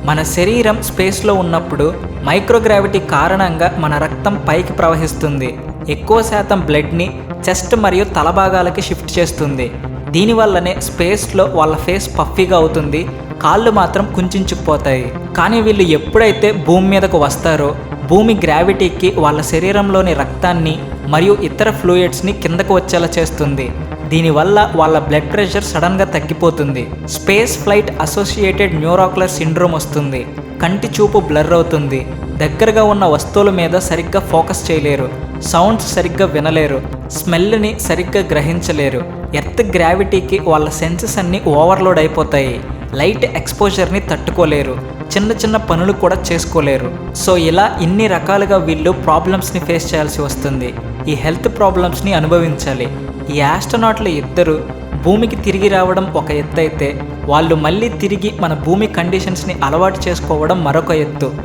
మన శరీరం స్పేస్లో ఉన్నప్పుడు మైక్రోగ్రావిటీ కారణంగా మన రక్తం పైకి ప్రవహిస్తుంది. ఎక్కువ శాతం బ్లడ్ని చెస్ట్ మరియు తల భాగాలకి షిఫ్ట్ చేస్తుంది. దీనివల్లనే స్పేస్లో వాళ్ళ ఫేస్ పఫీగా అవుతుంది, కాళ్ళు మాత్రం కుంచుకుపోతాయి. కానీ వీళ్ళు ఎప్పుడైతే భూమి మీదకు వస్తారో భూమి గ్రావిటీకి వాళ్ళ శరీరంలోని రక్తాన్ని మరియు ఇతర ఫ్లూయిడ్స్ని కిందకు వచ్చేలా చేస్తుంది. దీనివల్ల వాళ్ళ బ్లడ్ ప్రెషర్ సడన్గా తగ్గిపోతుంది. స్పేస్ ఫ్లైట్ అసోసియేటెడ్ న్యూరోక్యులర్ సిండ్రోమ్ వస్తుంది. కంటి చూపు బ్లర్ అవుతుంది. దగ్గరగా ఉన్న వస్తువుల మీద సరిగ్గా ఫోకస్ చేయలేరు. సౌండ్స్ సరిగ్గా వినలేరు. స్మెల్ని సరిగ్గా గ్రహించలేరు. ఎర్త్ గ్రావిటీకి వాళ్ళ సెన్సెస్ అన్నీ ఓవర్లోడ్ అయిపోతాయి. లైట్ ఎక్స్పోజర్ని తట్టుకోలేరు. చిన్న చిన్న పనులు కూడా చేసుకోలేరు. సో ఇలా ఇన్ని రకాలుగా వీళ్ళు ప్రాబ్లమ్స్ని ఫేస్ చేయాల్సి వస్తుంది. ఈ హెల్త్ ప్రాబ్లమ్స్ని అనుభవించాలి. ఈ ఆస్ట్రోనాట్లు ఇద్దరు భూమికి తిరిగి రావడం ఒక ఎత్తు అయితే, వాళ్ళు మళ్ళీ తిరిగి మన భూమి కండిషన్స్ని అలవాటు చేసుకోవడం మరొక ఎత్తు.